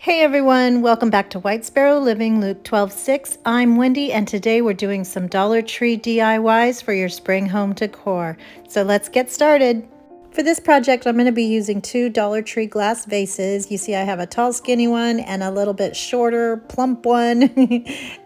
Hey everyone, welcome back to White Sparrow Living, Luke 12:6. I'm Wendy, and today we're doing some Dollar Tree DIYs for your spring home decor. So let's get started. For this project, I'm going to be using two Dollar Tree glass vases. You see I have a tall skinny one and a little bit shorter plump one.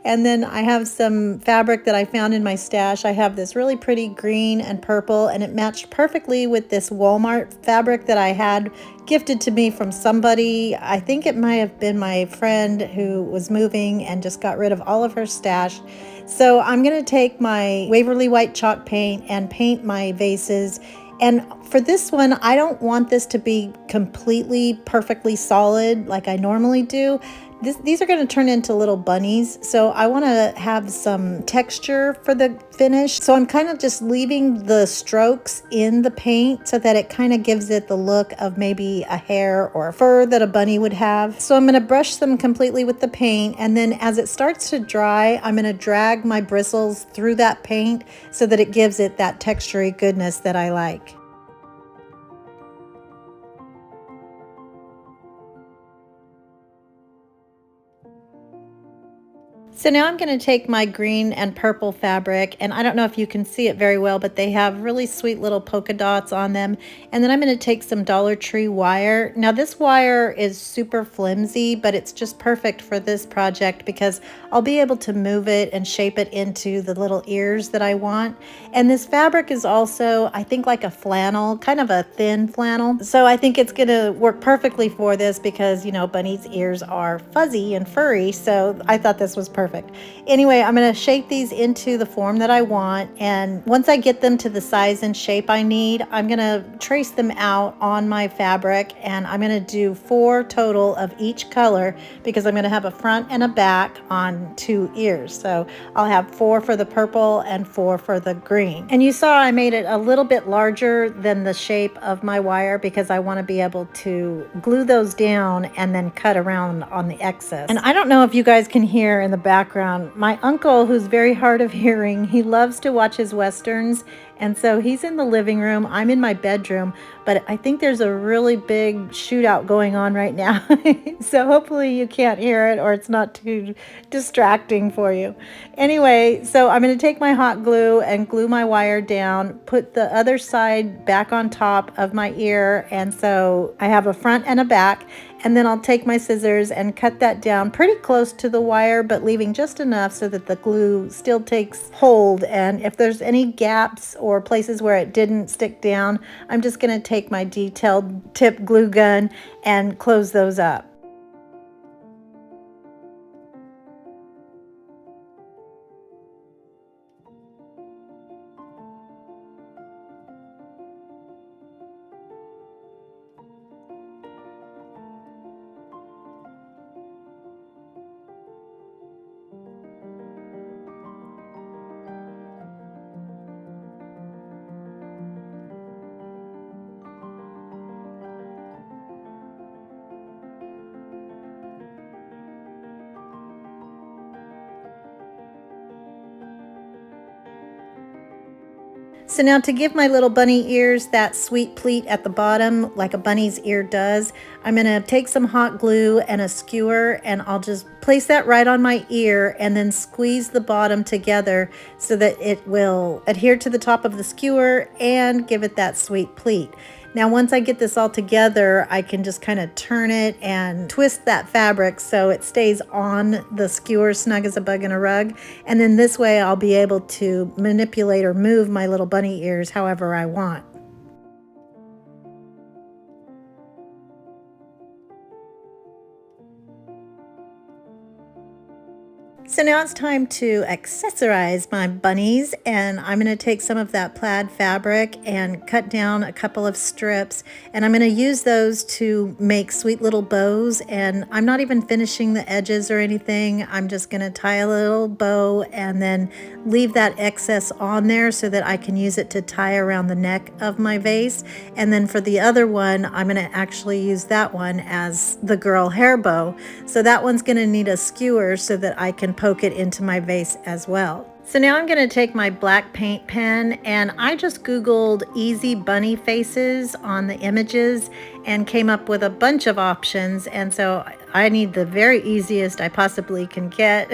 And then I have some fabric that I found in my stash. I have this really pretty green and purple, and it matched perfectly with this Walmart fabric that I had gifted to me from somebody. I think it might have been my friend who was moving and just got rid of all of her stash. So I'm going to take my Waverly White chalk paint and paint my vases. And for this one, I don't want this to be completely perfectly solid like I normally do. These are going to turn into little bunnies, so I want to have some texture for the finish. So I'm kind of just leaving the strokes in the paint so that it kind of gives it the look of maybe a hair or a fur that a bunny would have. So I'm going to brush them completely with the paint, and then as it starts to dry, I'm going to drag my bristles through that paint so that it gives it that textury goodness that I like. So now I'm going to take my green and purple fabric, and I don't know if you can see it very well, but they have really sweet little polka dots on them. And then I'm going to take some Dollar Tree wire. Now this wire is super flimsy, but it's just perfect for this project because I'll be able to move it and shape it into the little ears that I want. And this fabric is also, I think, like a flannel, kind of a thin flannel. So I think it's going to work perfectly for this because, you know, bunny's ears are fuzzy and furry. So I thought this was perfect. Anyway, I'm going to shape these into the form that I want, and once I get them to the size and shape I need, I'm going to trace them out on my fabric, and I'm going to do 4 total of each color because I'm going to have a front and a back on 2 ears. So I'll have 4 for the purple and 4 for the green. And you saw I made it a little bit larger than the shape of my wire because I want to be able to glue those down and then cut around on the excess. And I don't know if you guys can hear in the background, my uncle, who's very hard of hearing, he loves to watch his westerns, and so he's in the living room. I'm in my bedroom, but I think there's a really big shootout going on right now. So hopefully you can't hear it or it's not too distracting for you. Anyway, so I'm going to take my hot glue and glue my wire down, put the other side back on top of my ear, and so I have a front and a back. And then I'll take my scissors and cut that down pretty close to the wire, but leaving just enough so that the glue still takes hold. And if there's any gaps or places where it didn't stick down, I'm just going to take my detailed tip glue gun and close those up. So now to give my little bunny ears that sweet pleat at the bottom like a bunny's ear does, I'm going to take some hot glue and a skewer, and I'll just place that right on my ear and then squeeze the bottom together so that it will adhere to the top of the skewer and give it that sweet pleat. Now once I get this all together, I can just kind of turn it and twist that fabric so it stays on the skewer snug as a bug in a rug. And then this way I'll be able to manipulate or move my little bunny ears however I want. So now it's time to accessorize my bunnies, and I'm going to take some of that plaid fabric and cut down a couple of strips, and I'm going to use those to make sweet little bows. And I'm not even finishing the edges or anything. I'm just going to tie a little bow and then leave that excess on there so that I can use it to tie around the neck of my vase. And then for the other one, I'm going to actually use that one as the girl hair bow. So that one's going to need a skewer so that I can poke it into my vase as well. So now I'm going to take my black paint pen, and I just Googled easy bunny faces on the images and came up with a bunch of options. And so I need the very easiest I possibly can get.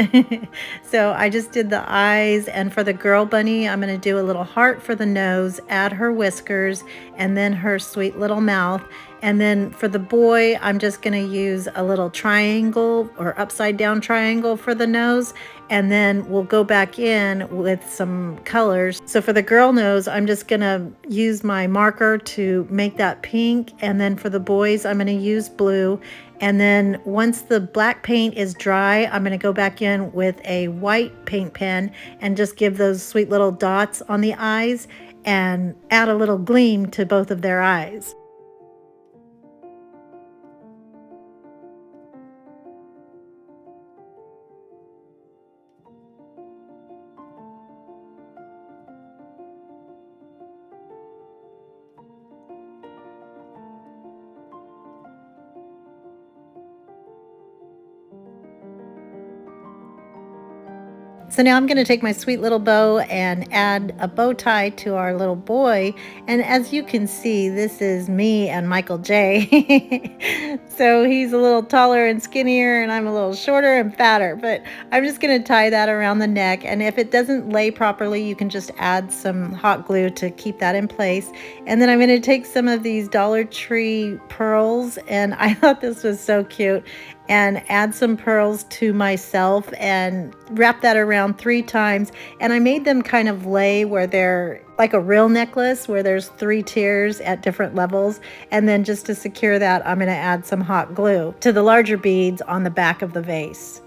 So I just did the eyes, and for the girl bunny, I'm going to do a little heart for the nose, add her whiskers, and then her sweet little mouth. And then for the boy, I'm just going to use a little triangle or upside down triangle for the nose. And then we'll go back in with some colors. So for the girl nose, I'm just going to use my marker to make that pink. And then for the boys, I'm going to use blue. And then once the black paint is dry, I'm going to go back in with a white paint pen and just give those sweet little dots on the eyes and add a little gleam to both of their eyes. So now I'm going to take my sweet little bow and add a bow tie to our little boy. And as you can see, this is me and Michael J. So he's a little taller and skinnier, and I'm a little shorter and fatter. But I'm just going to tie that around the neck. And if it doesn't lay properly, you can just add some hot glue to keep that in place. And then I'm going to take some of these Dollar Tree pearls, and I thought this was so cute, and add some pearls to myself and wrap that around 3 times. And I made them kind of lay where they're like a real necklace, where there's 3 tiers at different levels. And then just to secure that, I'm going to add some hot glue to the larger beads on the back of the vase.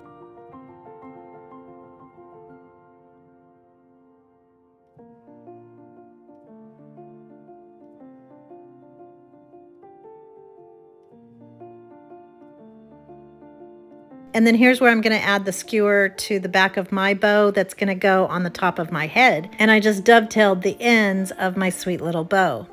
And then here's where I'm going to add the skewer to the back of my bow that's going to go on the top of my head. And I just dovetailed the ends of my sweet little bow.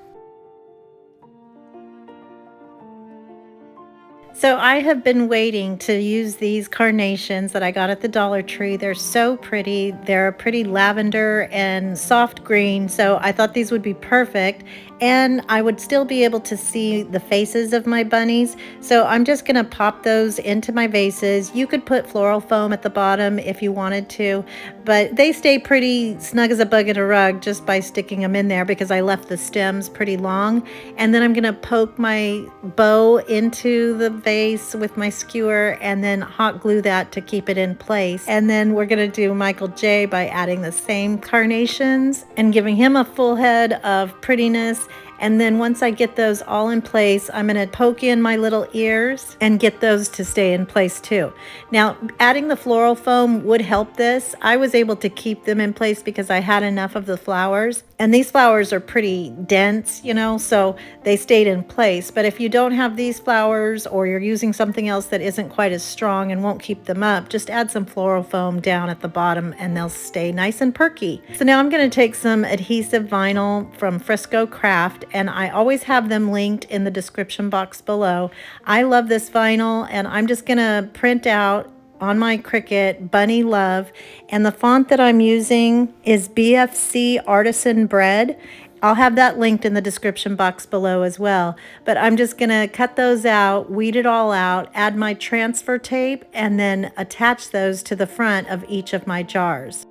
So I have been waiting to use these carnations that I got at the Dollar Tree. They're so pretty. They're a pretty lavender and soft green. So I thought these would be perfect. And I would still be able to see the faces of my bunnies. So I'm just going to pop those into my vases. You could put floral foam at the bottom if you wanted to, but they stay pretty snug as a bug in a rug just by sticking them in there, because I left the stems pretty long. And then I'm going to poke my bow into the vase with my skewer and then hot glue that to keep it in place. And then we're going to do Michael J by adding the same carnations and giving him a full head of prettiness. And then once I get those all in place, I'm going to poke in my little ears and get those to stay in place too. Now, adding the floral foam would help this. I was able to keep them in place because I had enough of the flowers. And these flowers are pretty dense, you know, so they stayed in place. But if you don't have these flowers, or you're using something else that isn't quite as strong and won't keep them up, just add some floral foam down at the bottom and they'll stay nice and perky. So now I'm going to take some adhesive vinyl from FRISCO Craft, and I always have them linked in the description box below. I love this vinyl, and I'm just going to print out on my CRICUT Bunny Love, and the font that I'm using is BFC Artisan Bread. I'll have that linked in the description box below as well. But I'm just going to cut those out, weed it all out, add my transfer tape, and then attach those to the front of each of my jars.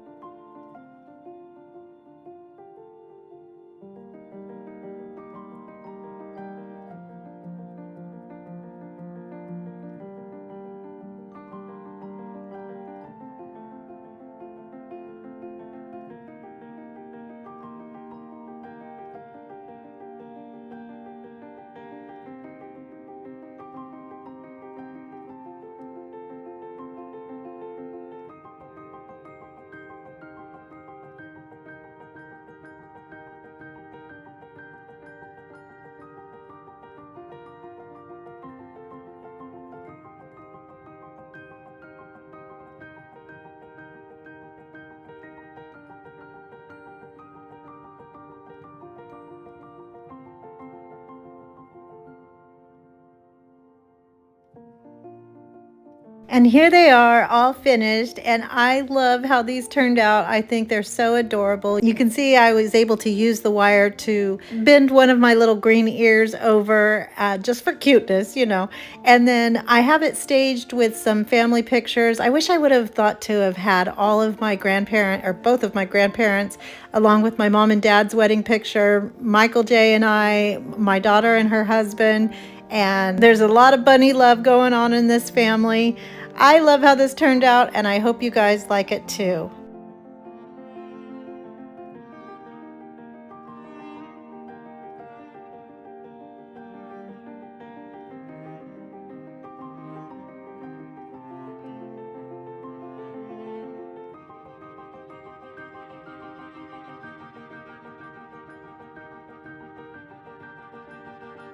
And here they are, all finished, and I love how these turned out. I think they're so adorable. You can see I was able to use the wire to bend one of my little green ears over just for cuteness, you know. And then I have it staged with some family pictures. I wish I would have thought to have had all of my grandparents, or both of my grandparents, along with my mom and dad's wedding picture, Michael J. and I, my daughter and her husband. And there's a lot of bunny love going on in this family. I love how this turned out, and I hope you guys like it too.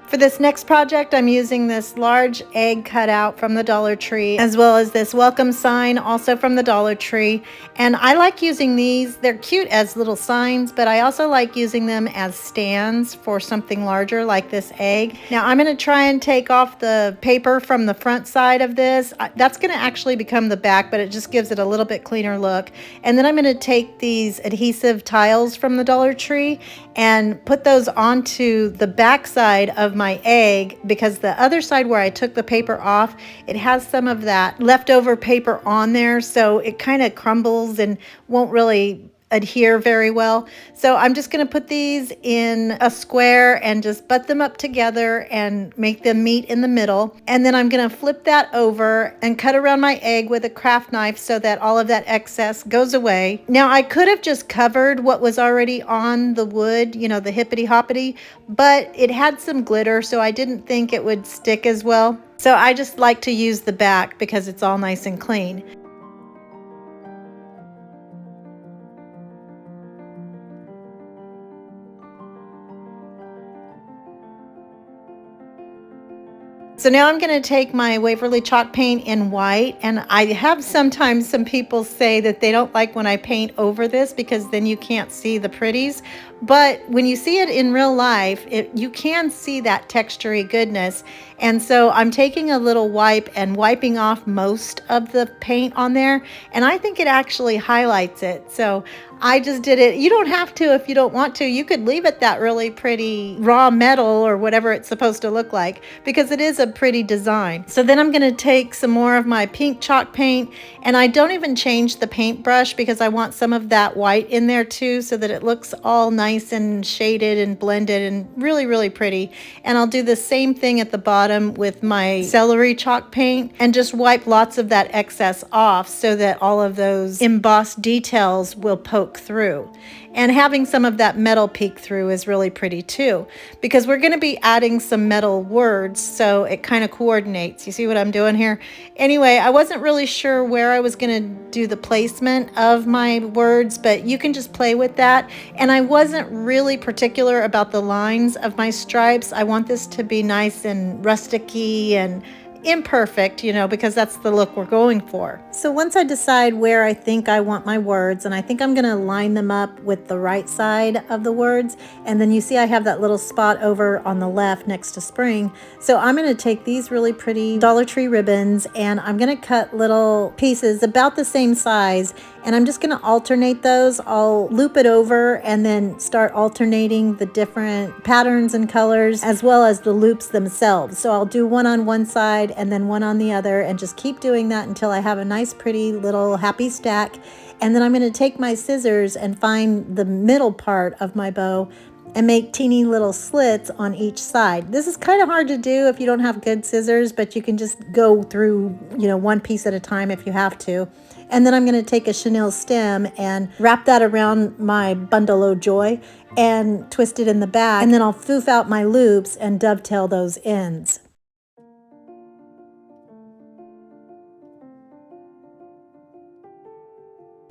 For this next project, I'm using this large egg cutout from the Dollar Tree, as well as this welcome sign, also from the Dollar Tree. And I like using these. They're cute as little signs, but I also like using them as stands for something larger like this egg. Now I'm going to try and take off the paper from the front side of this. That's going to actually become the back, but it just gives it a little bit cleaner look. And then I'm going to take these adhesive tiles from the Dollar Tree and put those onto the back side of my egg, because the other side where I took the paper off, it has some of that leftover paper on there, so it kind of crumbles and won't really adhere very well. So I'm just going to put these in a square and just butt them up together and make them meet in the middle. And then I'm going to flip that over and cut around my egg with a craft knife so that all of that excess goes away. Now I could have just covered what was already on the wood, you know, the hippity hoppity, but it had some glitter, so I didn't think it would stick as well. So I just like to use the back because it's all nice and clean. So now I'm going to take my Waverly chalk paint in white, and I have sometimes some people say that they don't like when I paint over this because then you can't see the pretties. But when you see it in real life, you can see that textury goodness. And so I'm taking a little wipe and wiping off most of the paint on there, and I think it actually highlights it. So I just did it. You don't have to if you don't want to. You could leave it that really pretty raw metal or whatever it's supposed to look like, because it is a pretty design. So then I'm going to take some more of my pink chalk paint, and I don't even change the paintbrush because I want some of that white in there too, so that it looks all nice and shaded and blended and really, really pretty. And I'll do the same thing at the bottom with my celery chalk paint and just wipe lots of that excess off so that all of those embossed details will poke through. And having some of that metal peek through is really pretty too, because we're going to be adding some metal words, so it kind of coordinates. You see what I'm doing here? Anyway, I wasn't really sure where I was going to do the placement of my words, but you can just play with that. And I wasn't really particular about the lines of my stripes. I want this to be nice and rusticy and imperfect, you know, because that's the look we're going for. So once I decide where I think I want my words, and I think I'm going to line them up with the right side of the words, and then you see I have that little spot over on the left next to spring. So I'm going to take these really pretty Dollar Tree ribbons, and I'm going to cut little pieces about the same size, and I'm just going to alternate those. I'll loop it over and then start alternating the different patterns and colors as well as the loops themselves. So I'll do one on one side and then one on the other, and just keep doing that until I have a nice pretty little happy stack. And then I'm going to take my scissors and find the middle part of my bow and make teeny little slits on each side. This is kind of hard to do if you don't have good scissors, but you can just go through, you know, one piece at a time if you have to. And then I'm going to take a chenille stem and wrap that around my bundle o' joy and twist it in the back, and then I'll foof out my loops and dovetail those ends.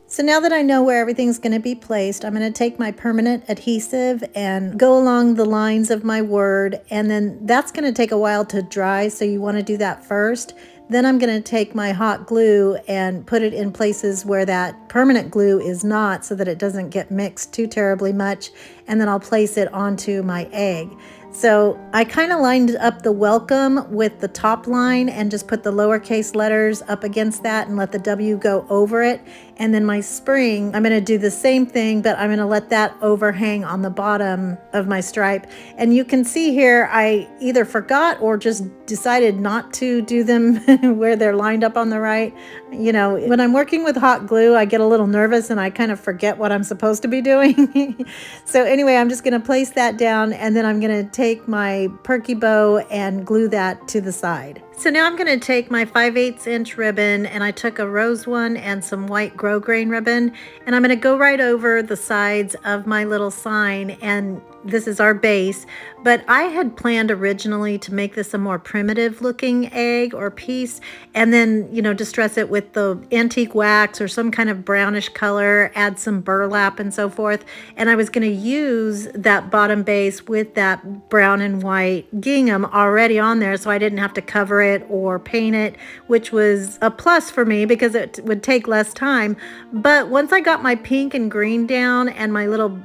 So now that I know where everything's going to be placed, I'm going to take my permanent adhesive and go along the lines of my word, and then that's going to take a while to dry, so you want to do that first. Then I'm going to take my hot glue and put it in places where that permanent glue is not, so that it doesn't get mixed too terribly much, and then I'll place it onto my egg. So I kind of lined up the welcome with the top line and just put the lowercase letters up against that and let the W go over it. And then my spring, I'm going to do the same thing, but I'm going to let that overhang on the bottom of my stripe. And you can see here, I either forgot or just decided not to do them where they're lined up on the right. You know, when I'm working with hot glue, I get a little nervous and I kind of forget what I'm supposed to be doing. So anyway, I'm just going to place that down, and then I'm going to take my perky bow and glue that to the side. So now I'm going to take my 5/8 inch ribbon, and I took a rose one and some white grosgrain ribbon, and I'm going to go right over the sides of my little sign, and this is our base. But I had planned originally to make this a more primitive looking egg or piece, and then, you know, distress it with the antique wax or some kind of brownish color, add some burlap and so forth. And I was going to use that bottom base with that brown and white gingham already on there, so I didn't have to cover it or paint it, which was a plus for me because it would take less time. But once I got my pink and green down and my little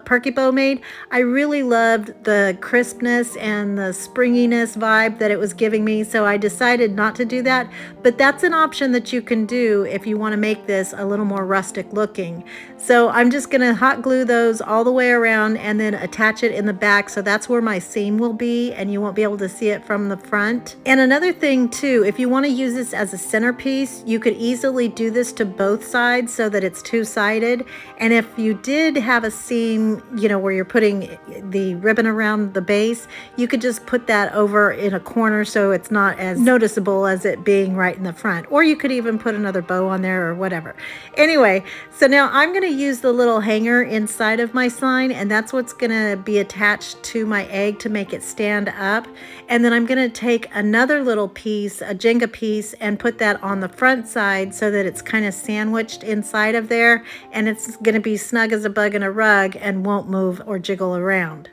perky bow made, I really loved the crispness and the springiness vibe that it was giving me, so I decided not to do that. But that's an option that you can do if you want to make this a little more rustic looking. So I'm just going to hot glue those all the way around and then attach it in the back, so that's where my seam will be and you won't be able to see it from the front. And another thing too, if you want to use this as a centerpiece, you could easily do this to both sides so that it's two-sided. And if you did have a seam, you know, where you're putting the ribbon around the base, you could just put that over in a corner so it's not as noticeable as it being right in the front. Or you could even put another bow on there or whatever. Anyway, so now I'm going to use the little hanger inside of my sign, and that's what's going to be attached to my egg to make it stand up. And then I'm going to take another little piece, a Jenga piece, and put that on the front side so that it's kind of sandwiched inside of there, and it's going to be snug as a bug in a rug and won't move or jiggle around.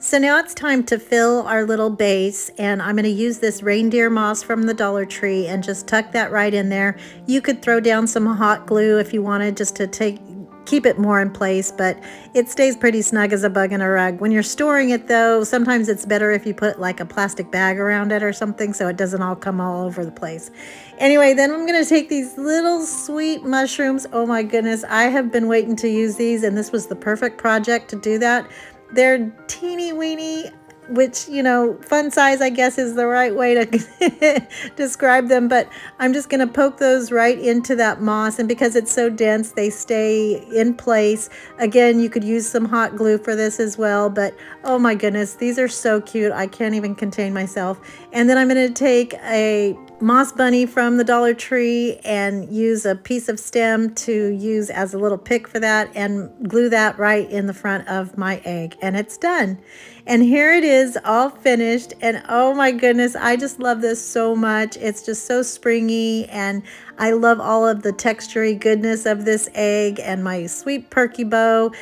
So now it's time to fill our little base, and I'm going to use this reindeer moss from the Dollar Tree and just tuck that right in there. You could throw down some hot glue if you wanted, just to keep it more in place, but it stays pretty snug as a bug in a rug. When you're storing it though, sometimes it's better if you put like a plastic bag around it or something so it doesn't all come all over the place. Anyway, then I'm going to take these little sweet mushrooms. Oh my goodness, I have been waiting to use these, and this was the perfect project to do that. They're teeny weeny, which, you know, fun size, I guess, is the right way to describe them. But I'm just going to poke those right into that moss, and because it's so dense, they stay in place. Again, you could use some hot glue for this as well, but oh my goodness, these are so cute. I can't even contain myself. And then I'm going to take a moss bunny from the Dollar Tree and use a piece of stem to use as a little pick for that, and glue that right in the front of my egg, and it's done. And here it is all finished, and oh my goodness, I just love this so much. It's just so springy, and I love all of the textury goodness of this egg and my sweet perky bow,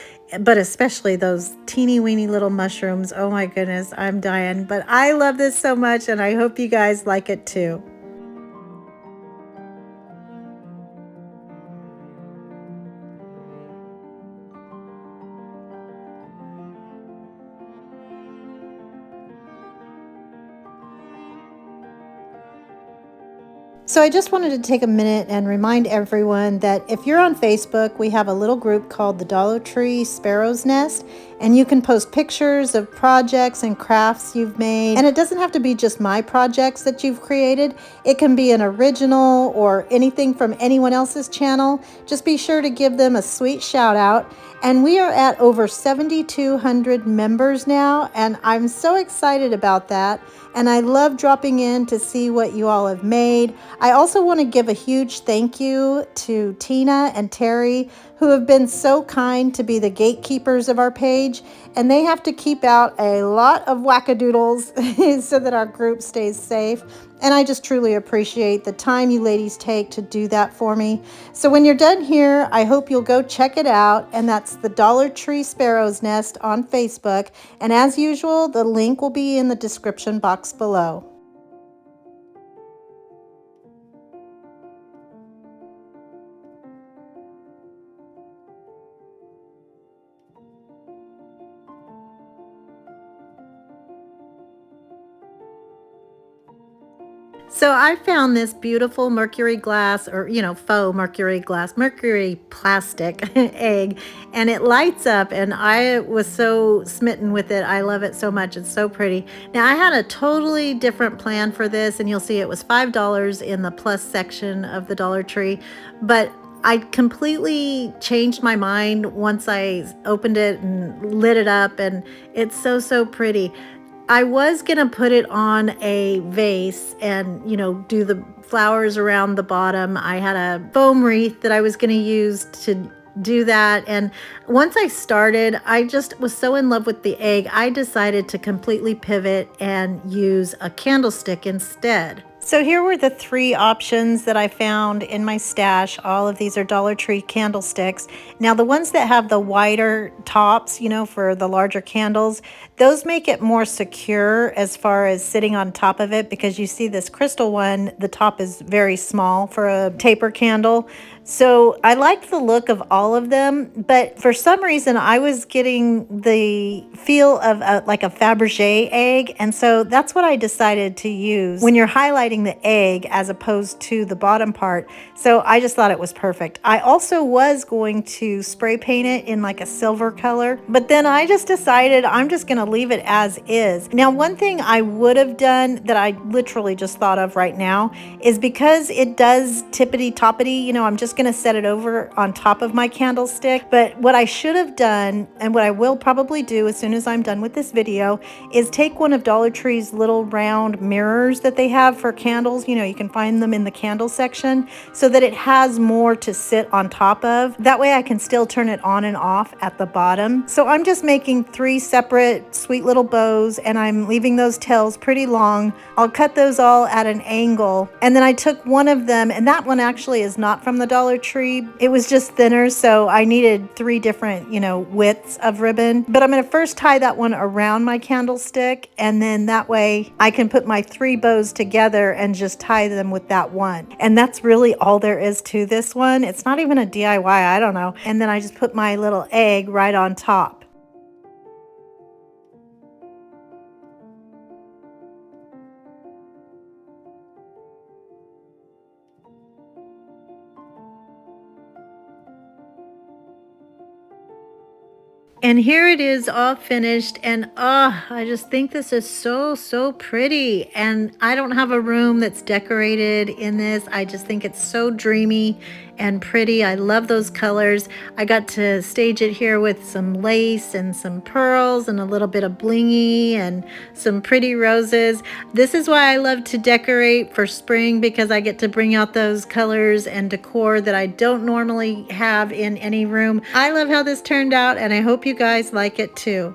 but especially those teeny weeny little mushrooms. Oh my goodness, I'm dying. But I love this so much, and I hope you guys like it too. So I just wanted to take a minute and remind everyone that if you're on Facebook, we have a little group called the Dollar Tree Sparrow's Nest, and you can post pictures of projects and crafts you've made. And it doesn't have to be just my projects that you've created. It can be an original or anything from anyone else's channel. Just be sure to give them a sweet shout out. And we are at over 7,200 members now, and I'm so excited about that. And I love dropping in to see what you all have made. I also want to give a huge thank you to Tina and Terry, who have been so kind to be the gatekeepers of our page. page, and they have to keep out a lot of wackadoodles so that our group stays safe. And I just truly appreciate the time you ladies take to do that for me. So when you're done here, I hope you'll go check it out. And that's the Dollar Tree Sparrow's Nest on Facebook. And as usual, the link will be in the description box below. So I found this beautiful mercury glass, or faux mercury glass, mercury plastic egg, and it lights up, and I was so smitten with it. I love it so much. It's so pretty. Now I had a totally different plan for this, and you'll see it was $5 in the plus section of the Dollar Tree, but I completely changed my mind once I opened it and lit it up, and it's so pretty. I was going to put it on a vase and, do the flowers around the bottom. I had a foam wreath that I was going to use to do that. And once I started, I just was so in love with the egg, I decided to completely pivot and use a candlestick instead. So here were the 3 options that I found in my stash. All of these are Dollar Tree candlesticks. Now the ones that have the wider tops, for the larger candles, those make it more secure as far as sitting on top of it, because you see this crystal one, the top is very small for a taper candle. So I liked the look of all of them, but for some reason I was getting the feel of like a Fabergé egg, and so that's what I decided to use when you're highlighting the egg as opposed to the bottom part. So I just thought it was perfect. I also was going to spray paint it in like a silver color, but then I just decided I'm just going to leave it as is. Now, one thing I would have done that I literally just thought of right now is, because it does tippity toppity, I'm just going to set it over on top of my candlestick. But what I should have done, and what I will probably do as soon as I'm done with this video, is take one of Dollar Tree's little round mirrors that they have for candles. You can find them in the candle section, so that it has more to sit on top of. That way I can still turn it on and off at the bottom. So I'm just making 3 separate sweet little bows, and I'm leaving those tails pretty long. I'll cut those all at an angle, and then I took one of them, and that one actually is not from the Dollar Tree. It was just thinner, so I needed 3 different, widths of ribbon. But I'm going to first tie that one around my candlestick, and then that way I can put my 3 bows together and just tie them with that one. And that's really all there is to this one. It's not even a DIY, I don't know. And then I just put my little egg right on top. And here it is all finished, and I just think this is so pretty. And I don't have a room that's decorated in this. I just think it's so dreamy and pretty. I love those colors. I got to stage it here with some lace and some pearls and a little bit of blingy and some pretty roses. This is why I love to decorate for spring, because I get to bring out those colors and decor that I don't normally have in any room. I love how this turned out, and I hope you guys like it too.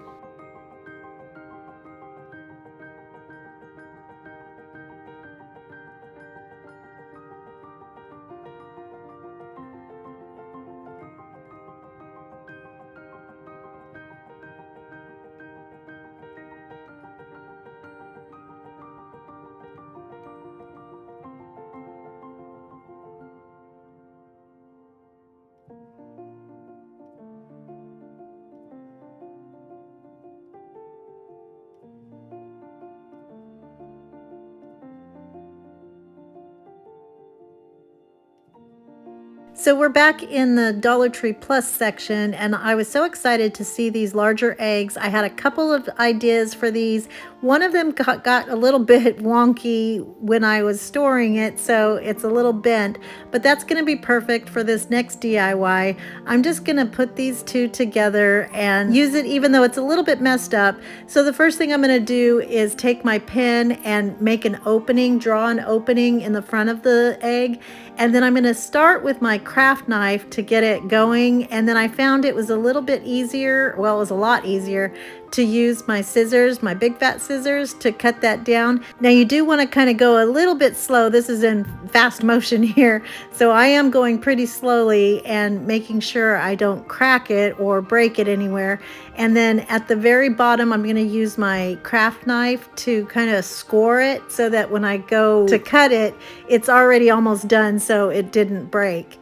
So we're back in the Dollar Tree Plus section, and I was so excited to see these larger eggs. I had a couple of ideas for these. One of them got a little bit wonky when I was storing it, so it's a little bent, but that's going to be perfect for this next DIY. I'm just going to put these 2 together and use it even though it's a little bit messed up. So the first thing I'm going to do is take my pen and make an opening, draw an opening in the front of the egg, and then I'm going to start with my craft knife to get it going, and then I found it was a little bit easier, well, it was a lot easier to use my scissors, my big fat scissors, to cut that down. Now you do want to kind of go a little bit slow. This is in fast motion here, so I am going pretty slowly and making sure I don't crack it or break it anywhere. And then at the very bottom, I'm going to use my craft knife to kind of score it so that when I go to cut it, it's already almost done so it didn't break.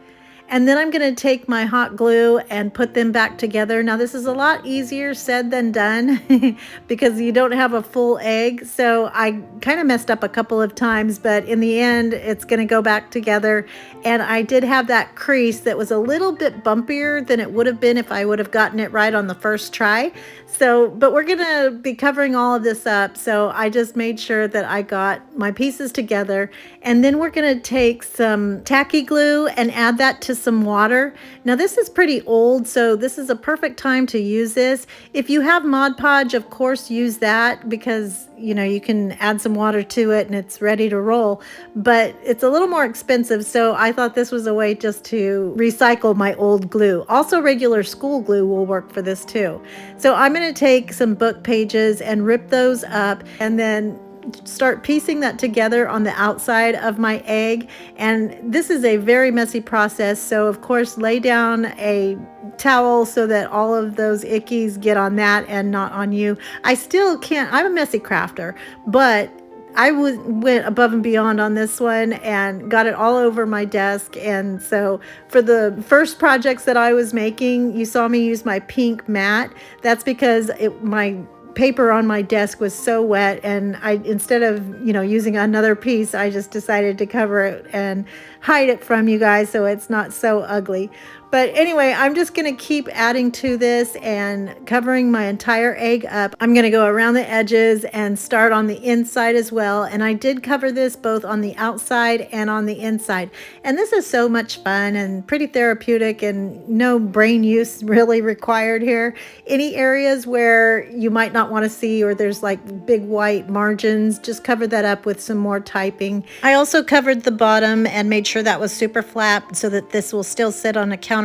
And then I'm going to take my hot glue and put them back together. Now this is a lot easier said than done because you don't have a full egg. So I kind of messed up a couple of times, but in the end, it's going to go back together. And I did have that crease that was a little bit bumpier than it would have been if I would have gotten it right on the first try. So, but we're going to be covering all of this up. So I just made sure that I got my pieces together. And then we're going to take some tacky glue and add that to some water. Now this is pretty old, so this is a perfect time to use this. If you have Mod Podge, of course use that, because you know you can add some water to it and it's ready to roll, but it's a little more expensive, so I thought this was a way just to recycle my old glue. Also regular school glue will work for this too. So I'm going to take some book pages and rip those up and then start piecing that together on the outside of my egg. And this is a very messy process, so of course lay down a towel so that all of those ickies get on that and not on you. I still can't, I'm a messy crafter, but I went above and beyond on this one and got it all over my desk. And so for the first projects that I was making, you saw me use my pink mat. That's because my paper on my desk was so wet, and I, instead of using another piece, I just decided to cover it and hide it from you guys so it's not so ugly. But anyway, I'm just going to keep adding to this and covering my entire egg up. I'm going to go around the edges and start on the inside as well. And I did cover this both on the outside and on the inside. And this is so much fun and pretty therapeutic and no brain use really required here. Any areas where you might not want to see or there's like big white margins, just cover that up with some more typing. I also covered the bottom and made sure that was super flat so that this will still sit on a countertop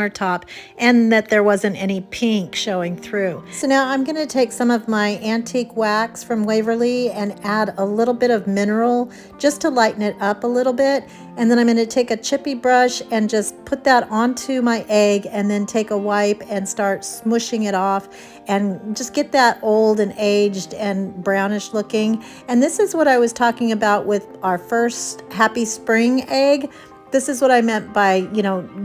and that there wasn't any pink showing through. So now I'm going to take some of my antique wax from Waverly and add a little bit of mineral just to lighten it up a little bit. And then I'm going to take a chippy brush and just put that onto my egg and then take a wipe and start smushing it off and just get that old and aged and brownish looking. And this is what I was talking about with our first Happy Spring egg. This is what I meant by,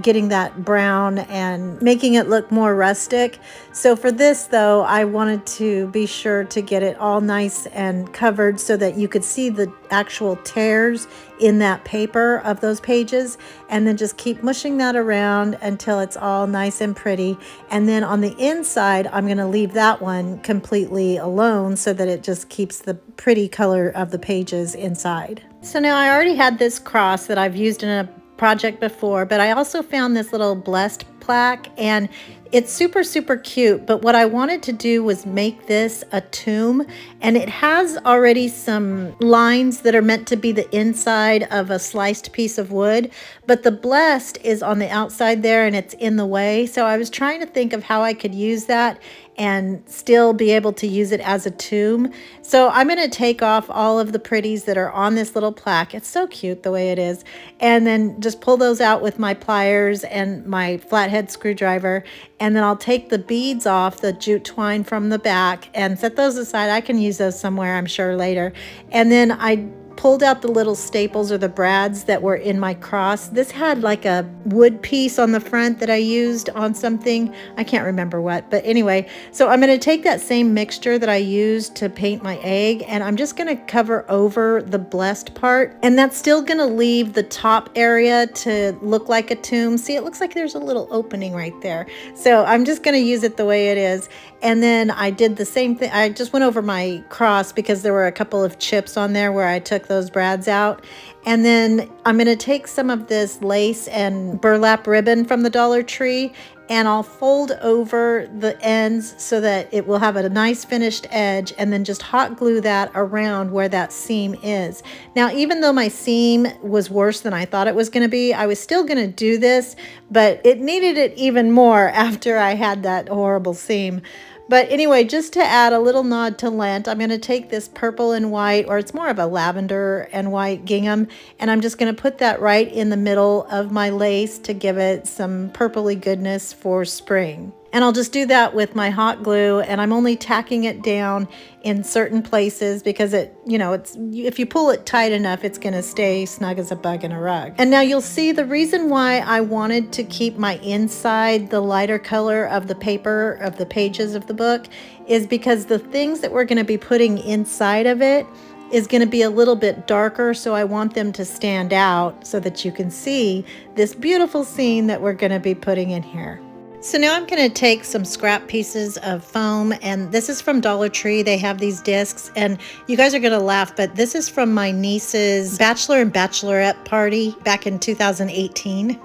getting that brown and making it look more rustic. So for this though, I wanted to be sure to get it all nice and covered so that you could see the actual tears in that paper of those pages, and then just keep mushing that around until it's all nice and pretty. And then on the inside, I'm going to leave that one completely alone so that it just keeps the pretty color of the pages inside. So now I already had this cross that I've used in a project before, but I also found this little blessed plaque, and it's super, super cute. But what I wanted to do was make this a tomb, and it has already some lines that are meant to be the inside of a sliced piece of wood, but the blessed is on the outside there and it's in the way. So I was trying to think of how I could use that and still be able to use it as a tomb. So I'm going to take off all of the pretties that are on this little plaque. It's so cute the way it is. And then just pull those out with my pliers and my flathead screwdriver. And then I'll take the beads off, the jute twine from the back, and set those aside. I can use those somewhere, I'm sure, later. And then I pulled out the little staples or the brads that were in my cross. This had like a wood piece on the front that I used on something. I can't remember what, but anyway, so I'm going to take that same mixture that I used to paint my egg, and I'm just going to cover over the blessed part, and that's still going to leave the top area to look like a tomb. See, it looks like there's a little opening right there. So I'm just going to use it the way it is. And then I did the same thing. I just went over my cross because there were a couple of chips on there where I took those brads out. And then I'm going to take some of this lace and burlap ribbon from the Dollar Tree, and I'll fold over the ends so that it will have a nice finished edge, and then just hot glue that around where that seam is. Now, even though my seam was worse than I thought it was going to be, I was still going to do this, but it needed it even more after I had that horrible seam. But anyway, just to add a little nod to Lent, I'm going to take this purple and white, or it's more of a lavender and white gingham, and I'm just going to put that right in the middle of my lace to give it some purpley goodness for spring. And I'll just do that with my hot glue, and I'm only tacking it down in certain places because it, you know, it's, if you pull it tight enough, it's going to stay snug as a bug in a rug. And now you'll see the reason why I wanted to keep my inside the lighter color of the paper, of the pages of the book, is because the things that we're going to be putting inside of it is going to be a little bit darker, so I want them to stand out so that you can see this beautiful scene that we're going to be putting in here. So now I'm going to take some scrap pieces of foam, and this is from Dollar Tree. They have these discs, and you guys are going to laugh, but this is from my niece's bachelor and bachelorette party back in 2018.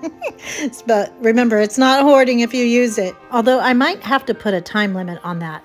But remember, it's not hoarding if you use it, although I might have to put a time limit on that.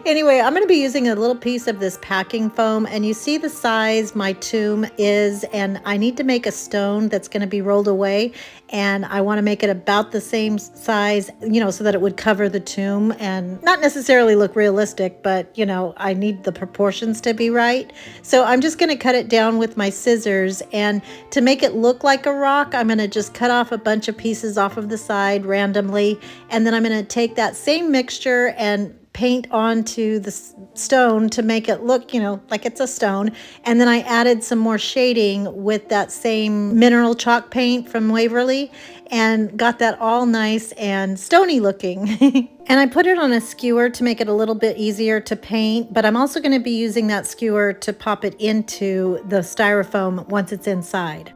Anyway, I'm going to be using a little piece of this packing foam, and you see the size my tomb is, and I need to make a stone that's going to be rolled away, and I want to make it about the same size, you know, so that it would cover the tomb and not necessarily look realistic, but, you know, I need the proportions to be right. So I'm just going to cut it down with my scissors, and to make it look like a rock, I'm going to just cut off a bunch of pieces off of the side randomly, and then I'm going to take that same mixture and paint onto the stone to make it look, you know, like it's a stone. And then I added some more shading with that same mineral chalk paint from Waverly and got that all nice and stony looking. And I put it on a skewer to make it a little bit easier to paint, but I'm also going to be using that skewer to pop it into the styrofoam once it's inside.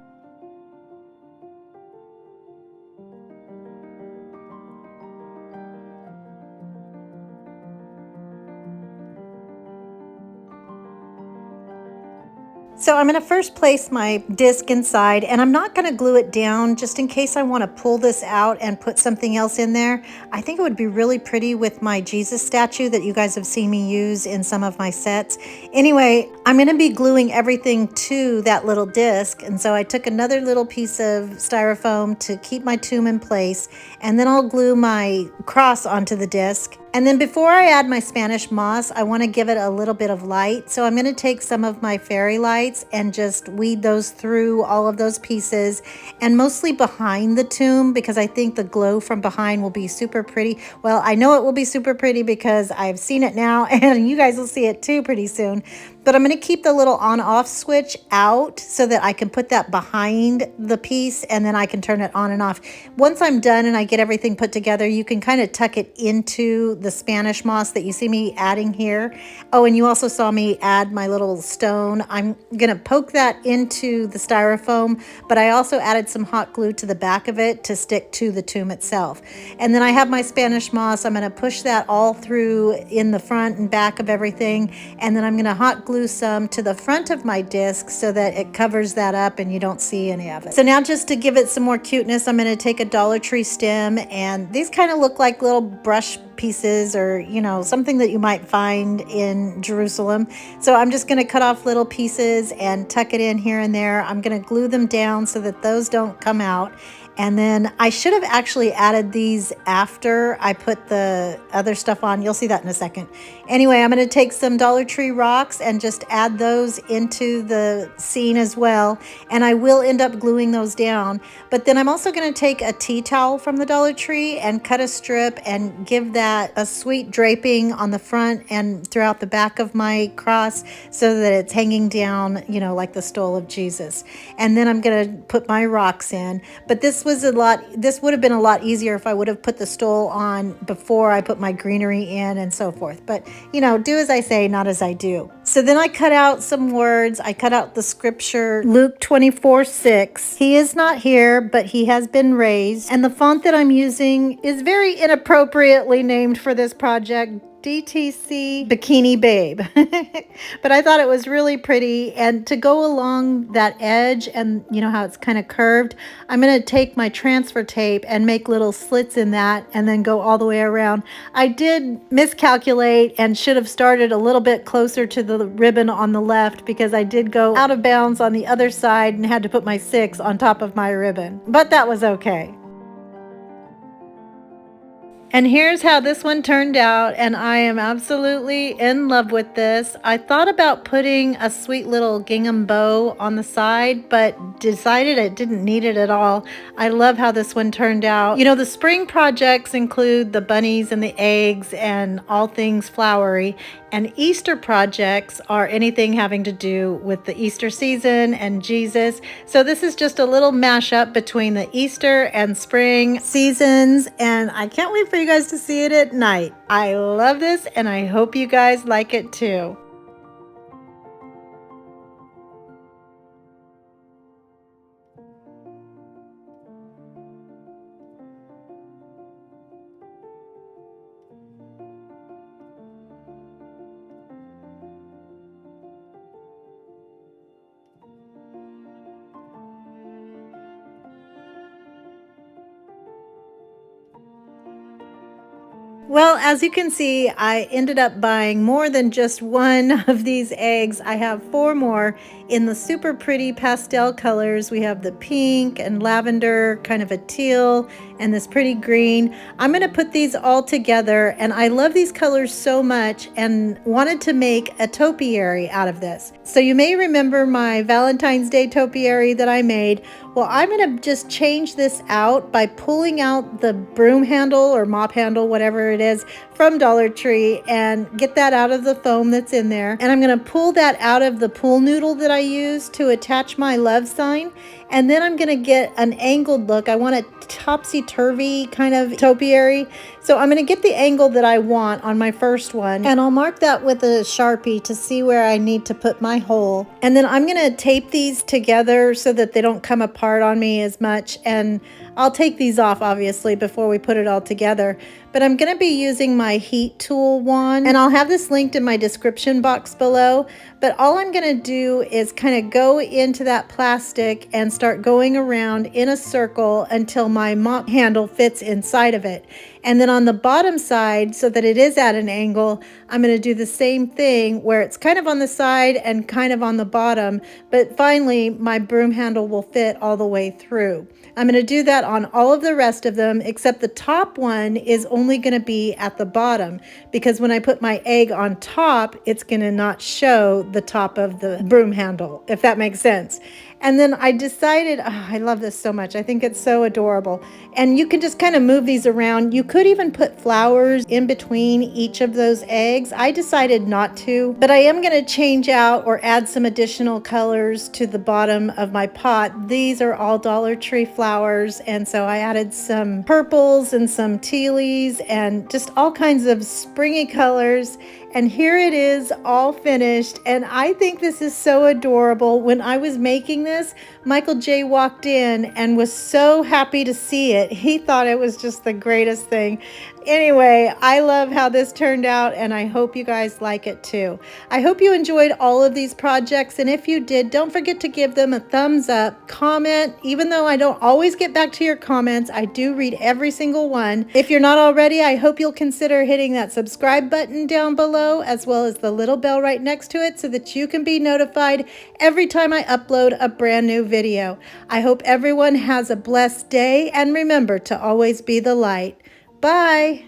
So I'm going to first place my disc inside, and I'm not going to glue it down just in case I want to pull this out and put something else in there. I think it would be really pretty with my Jesus statue that you guys have seen me use in some of my sets. Anyway, I'm going to be gluing everything to that little disc, and so I took another little piece of styrofoam to keep my tomb in place, and then I'll glue my cross onto the disc. And then before I add my Spanish moss, I want to give it a little bit of light. So I'm going to take some of my fairy lights and just weed those through all of those pieces, and mostly behind the tomb, because I think the glow from behind will be super pretty. Well, I know it will be super pretty because I've seen it now, and you guys will see it too pretty soon. But I'm going to keep the little on-off switch out so that I can put that behind the piece, and then I can turn it on and off. Once I'm done and I get everything put together, you can kind of tuck it into the Spanish moss that you see me adding here. Oh, and you also saw me add my little stone. I'm going to poke that into the styrofoam, but I also added some hot glue to the back of it to stick to the tomb itself. And then I have my Spanish moss. I'm going to push that all through in the front and back of everything, and then I'm going to hot glue some to the front of my disc so that it covers that up and you don't see any of it. So now, just to give it some more cuteness, I'm going to take a Dollar Tree stem, and these kind of look like little brush pieces, or, you know, something that you might find in Jerusalem. So I'm just going to cut off little pieces and tuck it in here and there. I'm going to glue them down so that those don't come out. And then I should have actually added these after I put the other stuff on. You'll see that in a second. Anyway, I'm going to take some Dollar Tree rocks and just add those into the scene as well. And I will end up gluing those down. But then I'm also going to take a tea towel from the Dollar Tree and cut a strip and give that a sweet draping on the front and throughout the back of my cross so that it's hanging down, you know, like the stole of Jesus. And then I'm going to put my rocks in. But this would have been a lot easier if I would have put the stole on before I put my greenery in and so forth. But, you know, do as I say, not as I do. So then I cut out some words. I cut out the scripture, Luke 24:6. He is not here, but he has been raised. And the font that I'm using is very inappropriately named for this project, DTC Bikini Babe. But I thought it was really pretty, and to go along that edge, and you know how it's kind of curved, I'm going to take my transfer tape and make little slits in that and then go all the way around. I did miscalculate and should have started a little bit closer to the ribbon on the left, because I did go out of bounds on the other side and had to put my 6 on top of my ribbon, but that was okay. And here's how this one turned out, and I am absolutely in love with this. I thought about putting a sweet little gingham bow on the side, but decided it didn't need it at all. I love how this one turned out. You know, the spring projects include the bunnies and the eggs and all things flowery, and Easter projects are anything having to do with the Easter season and Jesus. So this is just a little mashup between the Easter and spring seasons, and I can't wait for you guys to see it at night. I love this, and I hope you guys like it too. Well, as you can see, I ended up buying more than just one of these eggs. I have 4 more in the super pretty pastel colors. We have the pink and lavender, kind of a teal, and this pretty green. I'm going to put these all together, and I love these colors so much and wanted to make a topiary out of this. So you may remember my Valentine's Day topiary that I made. Well, I'm going to just change this out by pulling out the broom handle or mop handle, whatever it is, from Dollar Tree, and get that out of the foam that's in there. And I'm going to pull that out of the pool noodle that I used to attach my love sign. And then I'm going to get an angled look. I want a topsy-turvy kind of topiary. So I'm going to get the angle that I want on my first one, and I'll mark that with a Sharpie to see where I need to put my hole. And then I'm going to tape these together so that they don't come apart on me as much. And I'll take these off obviously before we put it all together. But I'm going to be using my heat tool wand, and I'll have this linked in my description box below. But all I'm going to do is kind of go into that plastic and start going around in a circle until my mop handle fits inside of it. And then on the bottom side, so that it is at an angle, I'm going to do the same thing where it's kind of on the side and kind of on the bottom, but finally my broom handle will fit all the way through. I'm going to do that on all of the rest of them, except the top one is only going to be at the bottom, because when I put my egg on top, it's going to not show the top of the broom handle, if that makes sense. And then I decided, oh, I love this so much. I think it's so adorable. And you can just kind of move these around. You could even put flowers in between each of those eggs. I decided not to, but I am going to change out or add some additional colors to the bottom of my pot. These are all Dollar Tree flowers, and so I added some purples and some tealies and just all kinds of springy colors. And here it is, all finished, and I think this is so adorable. When I was making this, Michael J walked in and was so happy to see it. He thought it was just the greatest thing. Anyway, I love how this turned out, and I hope you guys like it too. I hope you enjoyed all of these projects, and if you did, don't forget to give them a thumbs up, comment. Even though I don't always get back to your comments, I do read every single one. If you're not already, I hope you'll consider hitting that subscribe button down below, as well as the little bell right next to it, so that you can be notified every time I upload a brand new video. I hope everyone has a blessed day, and remember to always be the light. Bye.